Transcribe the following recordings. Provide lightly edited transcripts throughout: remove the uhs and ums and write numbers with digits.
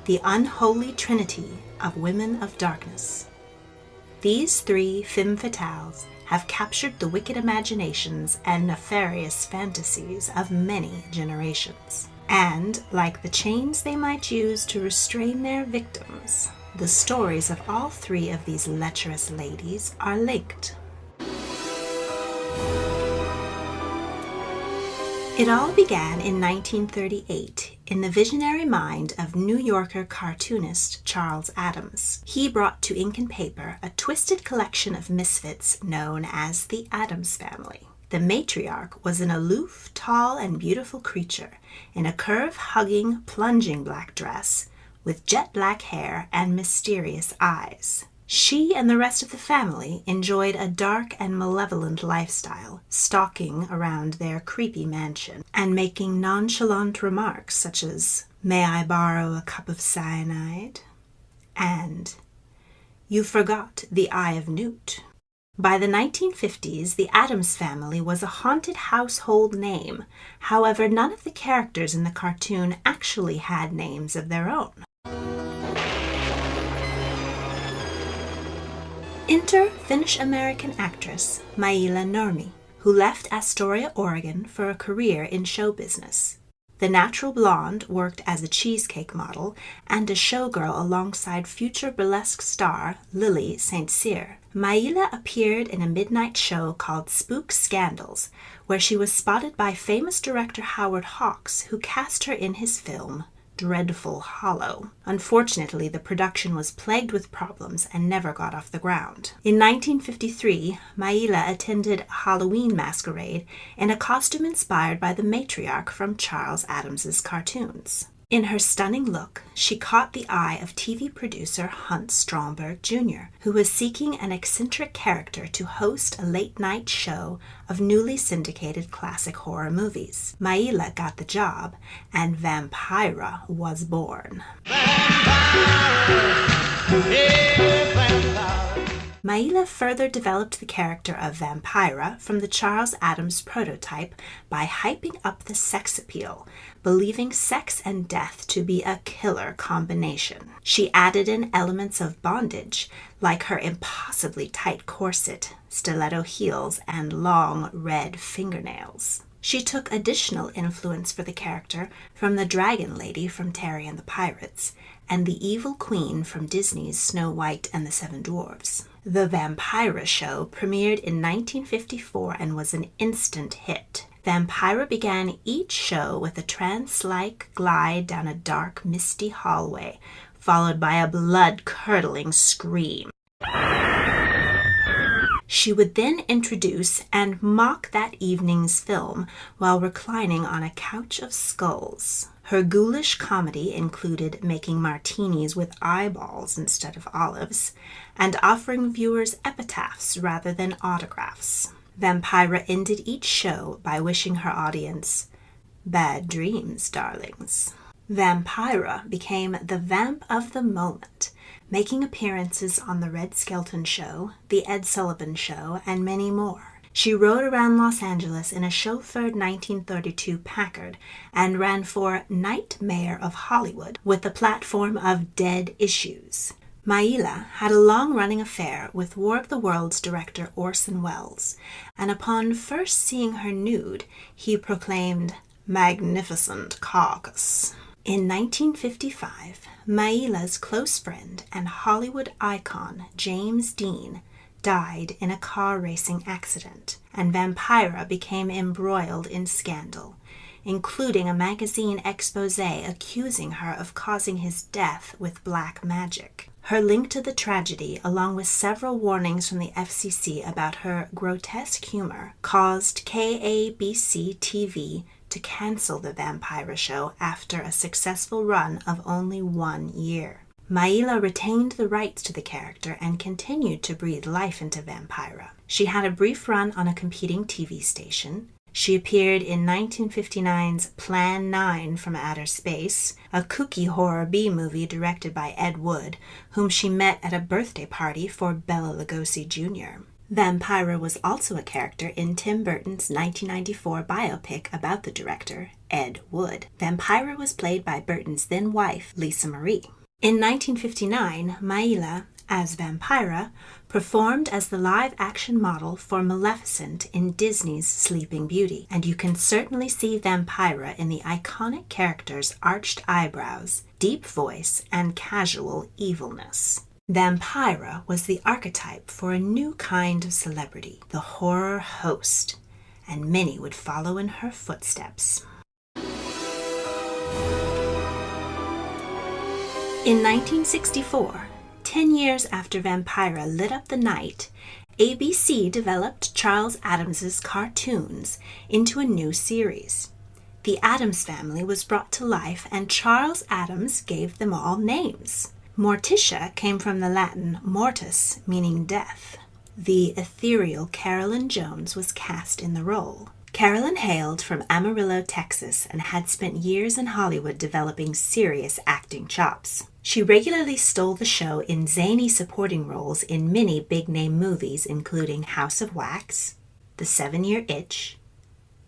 the unholy trinity of women of darkness. These three femme fatales have captured the wicked imaginations and nefarious fantasies of many generations. And, like the chains they might use to restrain their victims, the stories of all three of these lecherous ladies are linked. It all began in 1938 in the visionary mind of New Yorker cartoonist Charles Addams. He brought to ink and paper a twisted collection of misfits known as the Addams Family. The matriarch was an aloof, tall, and beautiful creature in a curve-hugging, plunging black dress with jet black hair and mysterious eyes. She and the rest of the family enjoyed a dark and malevolent lifestyle, stalking around their creepy mansion and making nonchalant remarks such as, "May I borrow a cup of cyanide?" and "You forgot the Eye of Newt." By the 1950s, the Addams Family was a haunted household name. However, none of the characters in the cartoon actually had names of their own. Enter Finnish-American actress Maila Nurmi, who left Astoria, Oregon for a career in show business. The natural blonde worked as a cheesecake model and a showgirl alongside future burlesque star Lily St. Cyr. Maila appeared in a midnight show called Spook Scandals, where she was spotted by famous director Howard Hawks, who cast her in his film Dreadful Hollow. Unfortunately, the production was plagued with problems and never got off the ground. In 1953, Maila attended a Halloween masquerade in a costume inspired by the matriarch from Charles Addams's cartoons. In her stunning look, she caught the eye of TV producer Hunt Stromberg Jr., who was seeking an eccentric character to host a late-night show of newly syndicated classic horror movies. Maila got the job, and Vampira was born. Maila further developed the character of Vampira from the Charles Addams prototype by hyping up the sex appeal, believing sex and death to be a killer combination. She added in elements of bondage, like her impossibly tight corset, stiletto heels, and long red fingernails. She took additional influence for the character from the Dragon Lady from Terry and the Pirates, and the Evil Queen from Disney's Snow White and the Seven Dwarfs. The Vampira show premiered in 1954 and was an instant hit. Vampira began each show with a trance-like glide down a dark, misty hallway, followed by a blood-curdling scream. She would then introduce and mock that evening's film while reclining on a couch of skulls. Her ghoulish comedy included making martinis with eyeballs instead of olives and offering viewers epitaphs rather than autographs. Vampira ended each show by wishing her audience, "Bad dreams, darlings." Vampira became the vamp of the moment, making appearances on The Red Skelton Show, The Ed Sullivan Show, and many more. She rode around Los Angeles in a chauffeured 1932 Packard and ran for Night Mayor of Hollywood with the platform of Dead Issues. Maila had a long-running affair with War of the Worlds director Orson Welles, and upon first seeing her nude, he proclaimed, "Magnificent carcass." In 1955, Maila's close friend and Hollywood icon James Dean died in a car racing accident, and Vampira became embroiled in scandal, including a magazine expose accusing her of causing his death with black magic. Her link to the tragedy, along with several warnings from the FCC about her grotesque humor, caused KABC-TV to cancel the Vampira show after a successful run of only 1 year. Maila retained the rights to the character and continued to breathe life into Vampira. She had a brief run on a competing TV station. She appeared in 1959's Plan 9 from Outer Space, a kooky horror B-movie directed by Ed Wood, whom she met at a birthday party for Bela Lugosi Jr. Vampira was also a character in Tim Burton's 1994 biopic about the director, Ed Wood. Vampira was played by Burton's then wife, Lisa Marie. In 1959, Maila, as Vampira, performed as the live-action model for Maleficent in Disney's Sleeping Beauty, and you can certainly see Vampira in the iconic character's arched eyebrows, deep voice, and casual evilness. Vampira was the archetype for a new kind of celebrity, the horror host, and many would follow in her footsteps. In 1964, 10 years after Vampira lit up the night, ABC developed Charles Addams's cartoons into a new series. The Addams family was brought to life, and Charles Addams gave them all names. Morticia came from the Latin mortis, meaning death. The ethereal Carolyn Jones was cast in the role. Carolyn hailed from Amarillo, Texas, and had spent years in Hollywood developing serious acting chops. She regularly stole the show in zany supporting roles in many big-name movies, including House of Wax, The 7-Year Itch,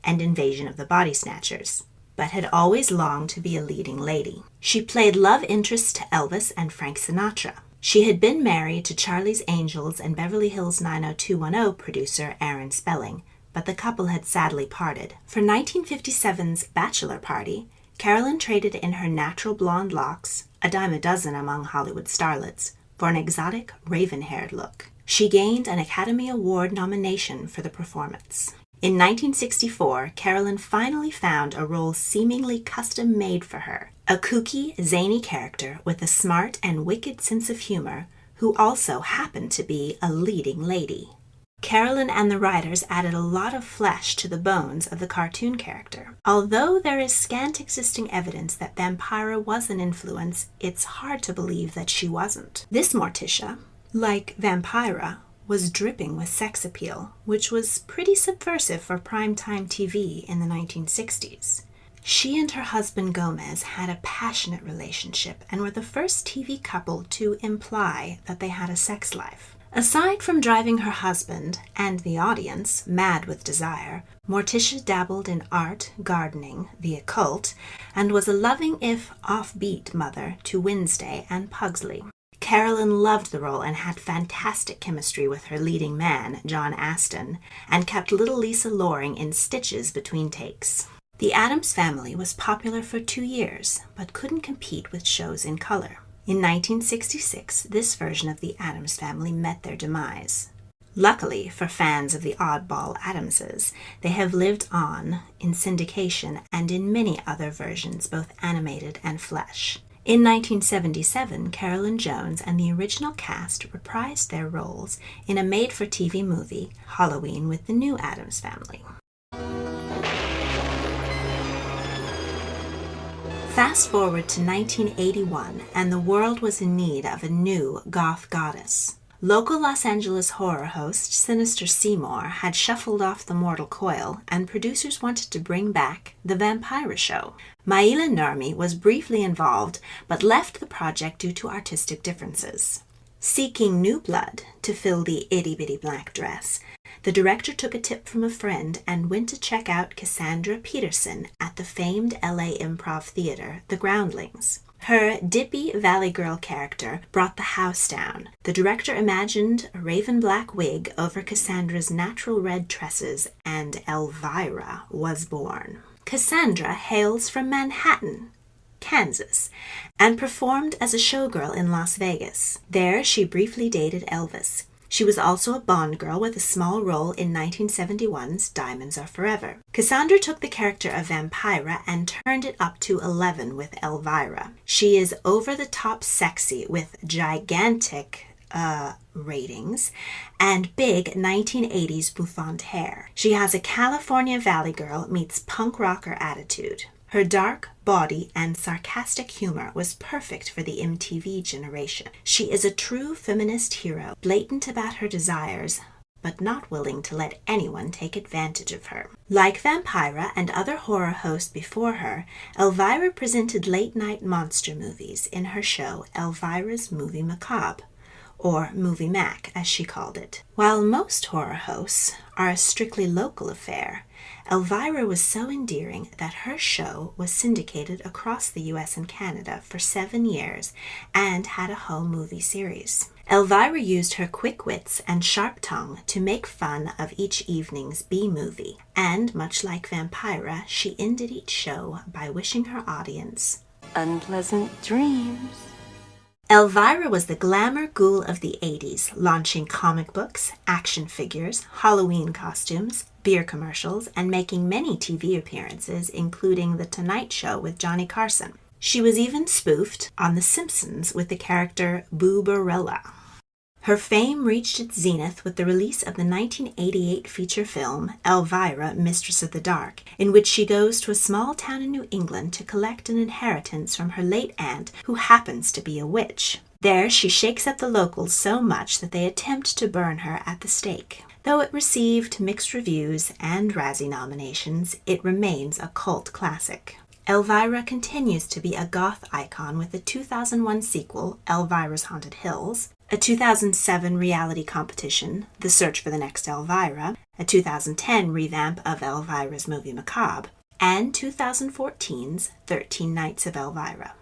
and Invasion of the Body Snatchers, but had always longed to be a leading lady. She played love interests to Elvis and Frank Sinatra. She had been married to Charlie's Angels and Beverly Hills 90210 producer Aaron Spelling, but the couple had sadly parted. For 1957's bachelor party, Carolyn traded in her natural blonde locks, a dime a dozen among Hollywood starlets, for an exotic raven-haired look. She gained an Academy Award nomination for the performance. In 1964, Carolyn finally found a role seemingly custom-made for her, a kooky, zany character with a smart and wicked sense of humor who also happened to be a leading lady. Carolyn and the writers added a lot of flesh to the bones of the cartoon character. Although there is scant existing evidence that Vampira was an influence, it's hard to believe that she wasn't. This Morticia, like Vampira, was dripping with sex appeal, which was pretty subversive for primetime TV in the 1960s. She and her husband Gomez had a passionate relationship and were the first TV couple to imply that they had a sex life. Aside from driving her husband and the audience mad with desire, Morticia dabbled in art, gardening, the occult, and was a loving if offbeat mother to Wednesday and Pugsley. Carolyn loved the role and had fantastic chemistry with her leading man, John Aston, and kept little Lisa Loring in stitches between takes. The Addams Family was popular for 2 years, but couldn't compete with shows in color. In 1966, this version of the Addams Family met their demise. Luckily for fans of the oddball Addamses, they have lived on in syndication and in many other versions, both animated and flesh. In 1977, Carolyn Jones and the original cast reprised their roles in a made-for-TV movie, Halloween with the New Addams Family. Fast forward to 1981, and the world was in need of a new goth goddess. Local Los Angeles horror host Sinister Seymour had shuffled off the mortal coil, and producers wanted to bring back The Vampira Show. Maila Nurmi was briefly involved, but left the project due to artistic differences. Seeking new blood to fill the itty-bitty black dress, the director took a tip from a friend and went to check out Cassandra Peterson at the famed LA Improv Theater, The Groundlings. Her dippy Valley Girl character brought the house down. The director imagined a raven black wig over Cassandra's natural red tresses, and Elvira was born. Cassandra hails from Manhattan, Kansas, and performed as a showgirl in Las Vegas. There, she briefly dated Elvis. She was also a Bond girl with a small role in 1971's Diamonds Are Forever. Cassandra took the character of Vampira and turned it up to 11 with Elvira. She is over-the-top sexy with gigantic ratings and big 1980s bouffant hair. She has a California Valley Girl meets punk rocker attitude. Her dark body and sarcastic humor was perfect for the MTV generation. She is a true feminist hero, blatant about her desires, but not willing to let anyone take advantage of her. Like Vampira and other horror hosts before her, Elvira presented late-night monster movies in her show Elvira's Movie Macabre, or Movie Mac as she called it. While most horror hosts are a strictly local affair, Elvira was so endearing that her show was syndicated across the US and Canada for 7 years and had a home movie series. Elvira used her quick wits and sharp tongue to make fun of each evening's B-movie, and much like Vampira, she ended each show by wishing her audience unpleasant dreams. Elvira was the glamour ghoul of the 80s, launching comic books, action figures, Halloween costumes, beer commercials, and making many TV appearances, including The Tonight Show with Johnny Carson. She was even spoofed on The Simpsons with the character Booberella. Her fame reached its zenith with the release of the 1988 feature film Elvira, Mistress of the Dark, in which she goes to a small town in New England to collect an inheritance from her late aunt, who happens to be a witch. There, she shakes up the locals so much that they attempt to burn her at the stake. Though it received mixed reviews and Razzie nominations, it remains a cult classic. Elvira continues to be a goth icon with the 2001 sequel, Elvira's Haunted Hills, a 2007 reality competition, The Search for the Next Elvira, a 2010 revamp of Elvira's Movie Macabre, and 2014's 13 Nights of Elvira.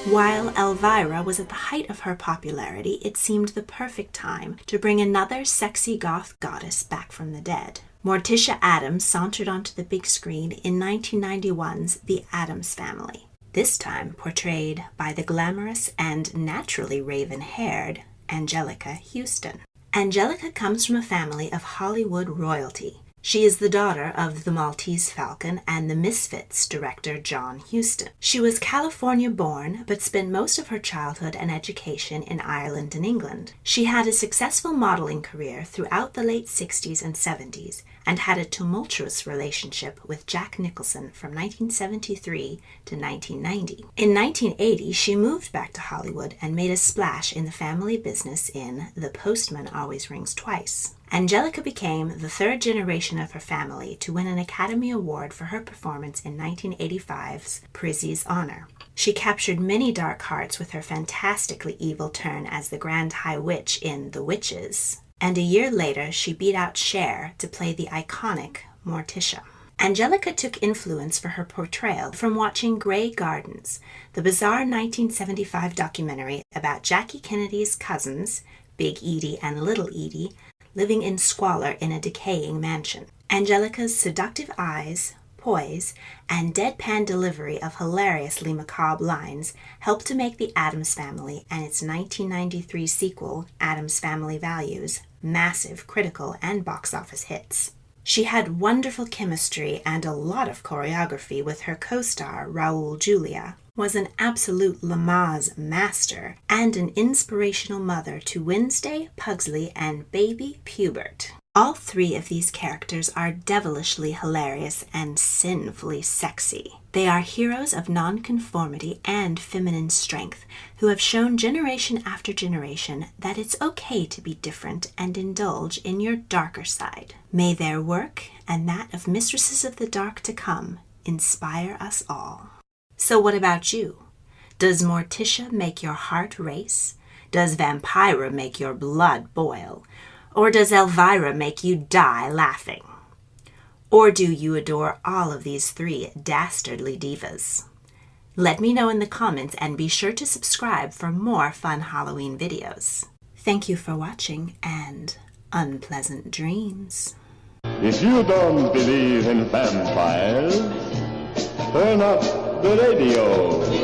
While Elvira was at the height of her popularity, it seemed the perfect time to bring another sexy goth goddess back from the dead. Morticia Addams sauntered onto the big screen in 1991's The Addams Family, this time portrayed by the glamorous and naturally raven-haired Anjelica Huston. Anjelica comes from a family of Hollywood royalty. She is the daughter of the Maltese Falcon and the Misfits director John Huston. She was California-born, but spent most of her childhood and education in Ireland and England. She had a successful modeling career throughout the late 60s and 70s, and had a tumultuous relationship with Jack Nicholson from 1973 to 1990. In 1980, she moved back to Hollywood and made a splash in the family business in The Postman Always Rings Twice. Anjelica became the third generation of her family to win an Academy Award for her performance in 1985's Prizzi's Honor. She captured many dark hearts with her fantastically evil turn as the Grand High Witch in The Witches, and a year later she beat out Cher to play the iconic Morticia. Anjelica took influence for her portrayal from watching Grey Gardens, the bizarre 1975 documentary about Jackie Kennedy's cousins, Big Edie and Little Edie, living in squalor in a decaying mansion. Anjelica's seductive eyes, poise, and deadpan delivery of hilariously macabre lines helped to make The Addams Family and its 1993 sequel, Addams Family Values, massive critical and box office hits. She had wonderful chemistry and a lot of choreography with her co-star Raul Julia, was an absolute Lamaze master, and an inspirational mother to Wednesday, Pugsley, and baby Pubert. All three of these characters are devilishly hilarious and sinfully sexy. They are heroes of nonconformity and feminine strength who have shown generation after generation that it's okay to be different and indulge in your darker side. May their work, and that of Mistresses of the Dark to come, inspire us all. So what about you? Does Morticia make your heart race? Does Vampira make your blood boil? Or does Elvira make you die laughing? Or do you adore all of these three dastardly divas? Let me know in the comments and be sure to subscribe for more fun Halloween videos. Thank you for watching and unpleasant dreams. If you don't believe in vampires, turn up the radio.